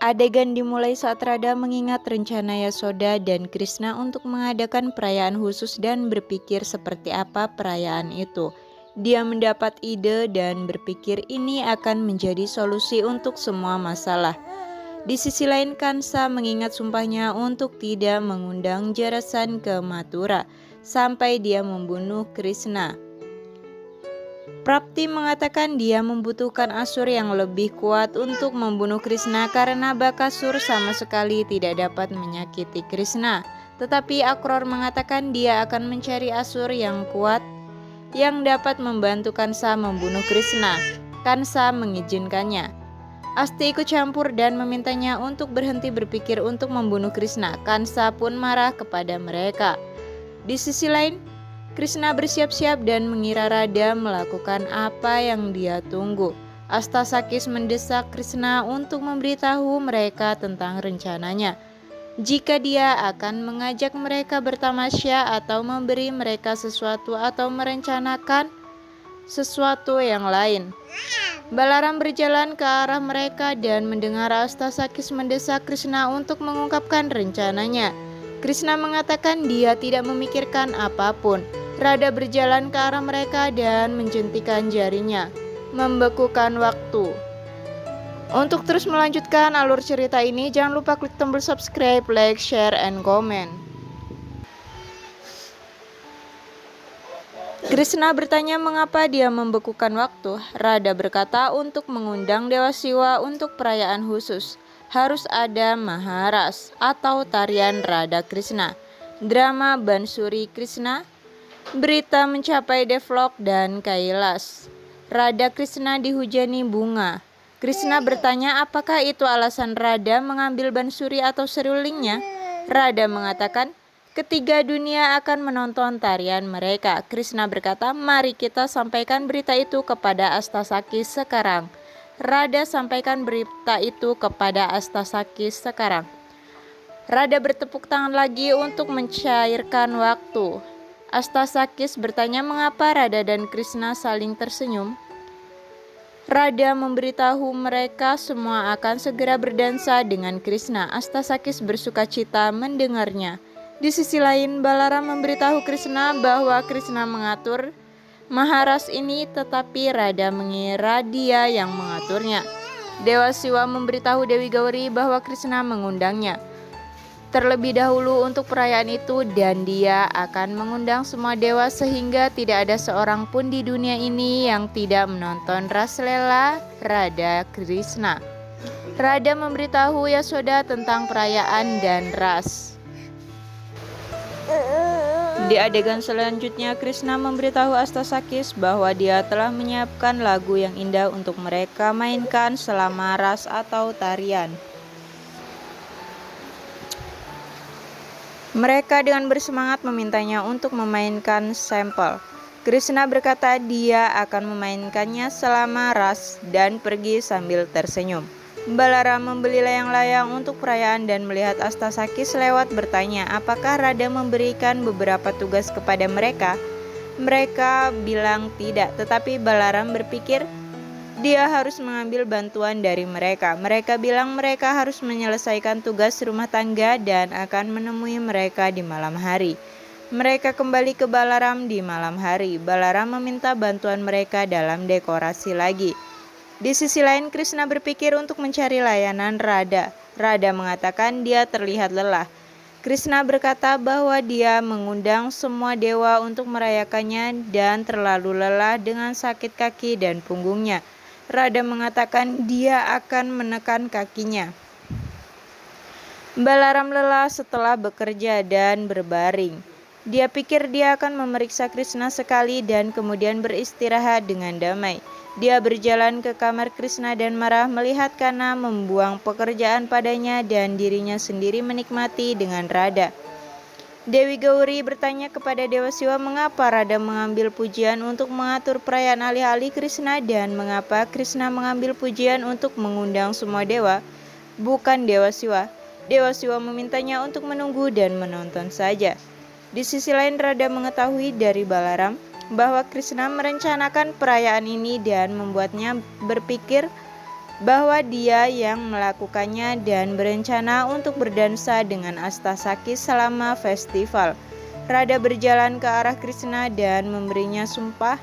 Adegan dimulai saat Radha mengingat rencana Yasoda dan Krishna untuk mengadakan perayaan khusus dan berpikir seperti apa perayaan itu. Dia mendapat ide dan berpikir ini akan menjadi solusi untuk semua masalah. Di sisi lain, Kansa mengingat sumpahnya untuk tidak mengundang Jarasan ke Mathura sampai dia membunuh Krishna. Prapti mengatakan dia membutuhkan Asur yang lebih kuat untuk membunuh Krishna karena Bakasur sama sekali tidak dapat menyakiti Krishna. Tetapi Akror mengatakan dia akan mencari Asur yang kuat yang dapat membantu Kansa membunuh Krishna. Kansa mengizinkannya. Asti ikut campur dan memintanya untuk berhenti berpikir untuk membunuh Krishna. Kansa pun marah kepada mereka. Di sisi lain, Krishna bersiap-siap dan mengira Radha melakukan apa yang dia tunggu. Astasakis mendesak Krishna untuk memberitahu mereka tentang rencananya. Jika dia akan mengajak mereka bertamasya atau memberi mereka sesuatu atau merencanakan sesuatu yang lain. Balaram berjalan ke arah mereka dan mendengar Astasakis mendesak Krishna untuk mengungkapkan rencananya. Krishna mengatakan dia tidak memikirkan apapun. Radha berjalan ke arah mereka dan menjentikan jarinya, membekukan waktu. Untuk terus melanjutkan alur cerita ini, jangan lupa klik tombol subscribe, like, share, and comment. Krishna bertanya mengapa dia membekukan waktu. Radha berkata untuk mengundang Dewa Siwa untuk perayaan khusus. Harus ada Maharas atau tarian Radha Krishna. Drama Bansuri Krishna. Berita mencapai Devlok dan Kailas. Radha Krishna dihujani bunga. Krishna bertanya apakah itu alasan Radha mengambil bansuri atau serulingnya. Radha mengatakan ketiga dunia akan menonton tarian mereka. Krishna berkata, mari kita sampaikan berita itu kepada Astasakis sekarang. Radha sampaikan berita itu kepada Astasakis sekarang. Radha bertepuk tangan lagi untuk mencairkan waktu. Astasakis bertanya mengapa Radha dan Krishna saling tersenyum. Radha memberitahu mereka semua akan segera berdansa dengan Krishna. Astasakis bersuka cita mendengarnya. Di sisi lain, Balaram memberitahu Krishna bahwa Krishna mengatur Maharas ini, tetapi Radha mengira dia yang mengaturnya. Dewa Siwa memberitahu Dewi Gauri bahwa Krishna mengundangnya terlebih dahulu untuk perayaan itu dan dia akan mengundang semua dewa sehingga tidak ada seorang pun di dunia ini yang tidak menonton Raslela Radha Krishna. Radha memberitahu Yasoda tentang perayaan dan ras. Di adegan selanjutnya, Krishna memberitahu Astasakis bahwa dia telah menyiapkan lagu yang indah untuk mereka mainkan selama ras atau tarian. Mereka dengan bersemangat memintanya untuk memainkan sampel. Krishna berkata dia akan memainkannya selama ras dan pergi sambil tersenyum. Balaram membeli layang-layang untuk perayaan dan melihat Astasakis lewat bertanya apakah Radha memberikan beberapa tugas kepada mereka. Mereka bilang tidak, tetapi Balaram berpikir dia harus mengambil bantuan dari mereka. Mereka bilang mereka harus menyelesaikan tugas rumah tangga dan akan menemui mereka di malam hari. Mereka kembali ke Balaram di malam hari. Balaram meminta bantuan mereka dalam dekorasi lagi. Di sisi lain, Krishna berpikir untuk mencari layanan Radha. Radha mengatakan dia terlihat lelah. Krishna berkata bahwa dia mengundang semua dewa untuk merayakannya dan terlalu lelah dengan sakit kaki dan punggungnya. Radha mengatakan dia akan menekan kakinya. Balaram lelah setelah bekerja dan berbaring. Dia pikir dia akan memeriksa Krishna sekali dan kemudian beristirahat dengan damai. Dia berjalan ke kamar Krishna dan marah melihat Kana membuang pekerjaan padanya dan dirinya sendiri menikmati dengan Radha. Dewi Gauri bertanya kepada Dewa Siwa mengapa Radha mengambil pujian untuk mengatur perayaan alih-alih Krishna dan mengapa Krishna mengambil pujian untuk mengundang semua dewa, bukan Dewa Siwa. Dewa Siwa memintanya untuk menunggu dan menonton saja. Di sisi lain, Radha mengetahui dari Balaram bahwa Krishna merencanakan perayaan ini dan membuatnya berpikir bahwa dia yang melakukannya dan berencana untuk berdansa dengan Astasaki selama festival. Radha berjalan ke arah Krishna dan memberinya sumpah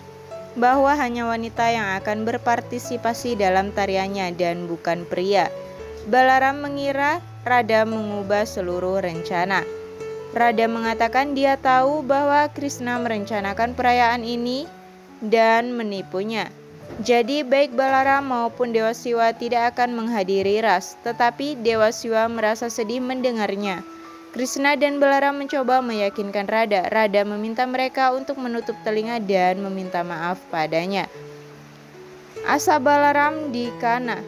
bahwa hanya wanita yang akan berpartisipasi dalam tariannya dan bukan pria. Balaram mengira Radha mengubah seluruh rencana. Radha mengatakan dia tahu bahwa Krishna merencanakan perayaan ini dan menipunya. Jadi baik Balaram maupun Dewa Siwa tidak akan menghadiri ras, tetapi Dewa Siwa merasa sedih mendengarnya. Krishna dan Balaram mencoba meyakinkan Radha. Radha meminta mereka untuk menutup telinga dan meminta maaf padanya. Asa Balaram dikana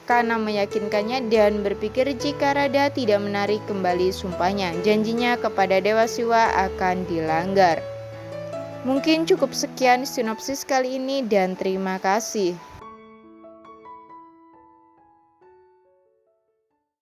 karena meyakinkannya dan berpikir jika Radha tidak menarik kembali sumpahnya, janjinya kepada Dewa Siwa akan dilanggar. Mungkin cukup sekian sinopsis kali ini dan terima kasih.